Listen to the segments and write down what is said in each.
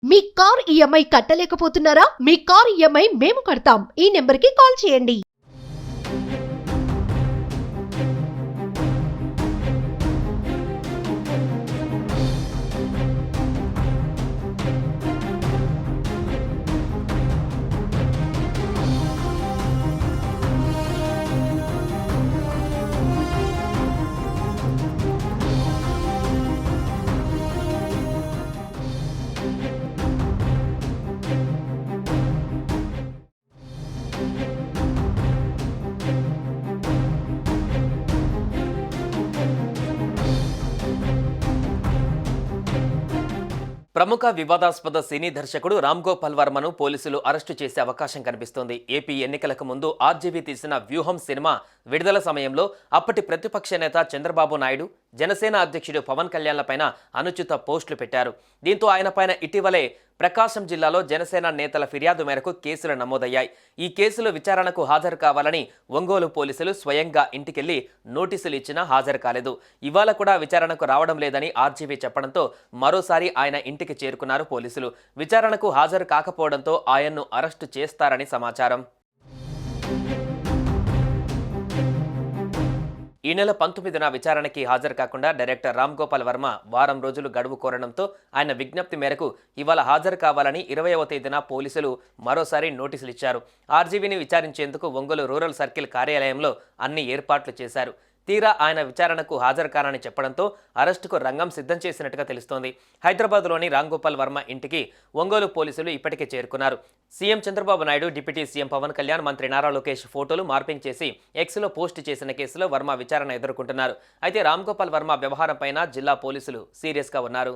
మీ car EMI కట్టలేకపోతున్నారా? మీ car EMI మేము కడతాం. ఈ నెంబర్కి కాల్ చేయండి. ప్రముఖ వివాదాస్పద సినీ దర్శకుడు రామ్ గోపాల్ వర్మను పోలీసులు అరెస్టు చేసే అవకాశం కనిపిస్తోంది. ఏపీ ఎన్నికలకు ముందు ఆర్జీవీ తీసిన వ్యూహం సినిమా విడుదల సమయంలో అప్పటి ప్రతిపక్ష నేత చంద్రబాబు నాయుడు, జనసేన అధ్యక్షుడు పవన్ కళ్యాణ్లపైన అనుచిత పోస్టులు పెట్టారు. దీంతో ఆయనపైన ఇటీవలే ప్రకాశం జిల్లాలో జనసేన నేతల ఫిర్యాదు మేరకు కేసులు నమోదయ్యాయి. ఈ కేసులో విచారణకు హాజరు కావాలని ఒంగోలు పోలీసులు స్వయంగా ఇంటికెళ్లి నోటీసులు ఇచ్చినా హాజరు కాలేదు. ఇవాళ కూడా విచారణకు రావడం లేదని ఆర్జీవీ చెప్పడంతో మరోసారి ఆయన ఇంటికి చేరుకున్నారు పోలీసులు. విచారణకు హాజరు కాకపోవడంతో ఆయన్ను అరెస్టు చేస్తారని సమాచారం. ఈ నెల 19న విచారణకి హాజరు కాకుండా డైరెక్టర్ రామ్ గోపాల్ వర్మ వారం రోజులు గడువు కోరడంతో ఆయన విజ్ఞప్తి మేరకు ఇవాళ హాజరు కావాలని 20వ తేదీన పోలీసులు మరోసారి నోటీసులు ఇచ్చారు. ఆర్జీవీని విచారించేందుకు ఒంగోలు రూరల్ సర్కిల్ కార్యాలయంలో అన్ని ఏర్పాట్లు చేశారు. తీరా ఆయన విచారణకు హాజరు కానని చెప్పడంతో అరెస్టుకు రంగం సిద్ధం చేసినట్టుగా తెలుస్తోంది. హైదరాబాద్లోని రామ్ గోపాల్ వర్మ ఇంటికి ఒంగోలు పోలీసులు ఇప్పటికే చేరుకున్నారు. CM Chandrababu Naidu, deputy CM Pawan Kalyan, మంత్రి నారా లోకేష్ ఫోటోలు మార్పింగ్ చేసి ఎక్స్లో పోస్ట్ చేసిన కేసులో వర్మ విచారణ ఎదుర్కొంటున్నారు. అయితే రామ్ గోపాల్ వర్మ వ్యవహారంపైన జిల్లా పోలీసులు సీరియస్గా ఉన్నారు.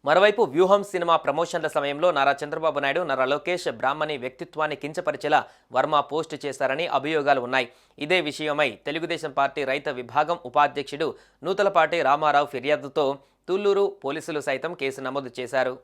మరోవైపు వ్యూహం సినిమా ప్రమోషన్ల సమయంలో నారా చంద్రబాబు నాయుడు, నారా లోకేష్ బ్రాహ్మణి వ్యక్తిత్వాన్ని కించపరిచేలా వర్మ పోస్టు చేశారని అభియోగాలు ఉన్నాయి. ఇదే విషయమై తెలుగుదేశం పార్టీ రైతు విభాగం ఉపాధ్యక్షుడు నూతలపాటి రామారావు ఫిర్యాదుతో తుళ్లూరు పోలీసులు సైతం కేసు నమోదు చేశారు.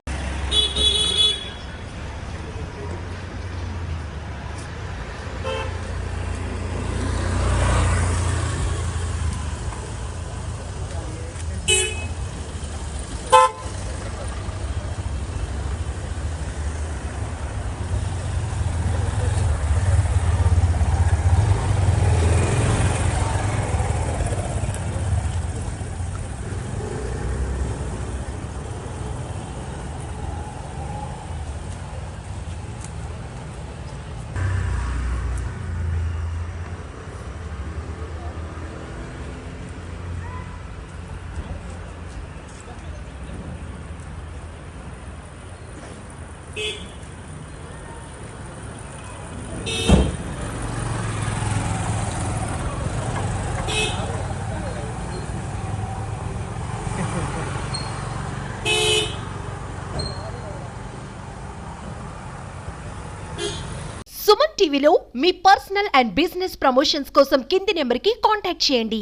సుమన్ టీవీలో మీ పర్సనల్ అండ్ బిజినెస్ ప్రమోషన్స్ కోసం కింది నెంబర్కి కాంటాక్ట్ చేయండి.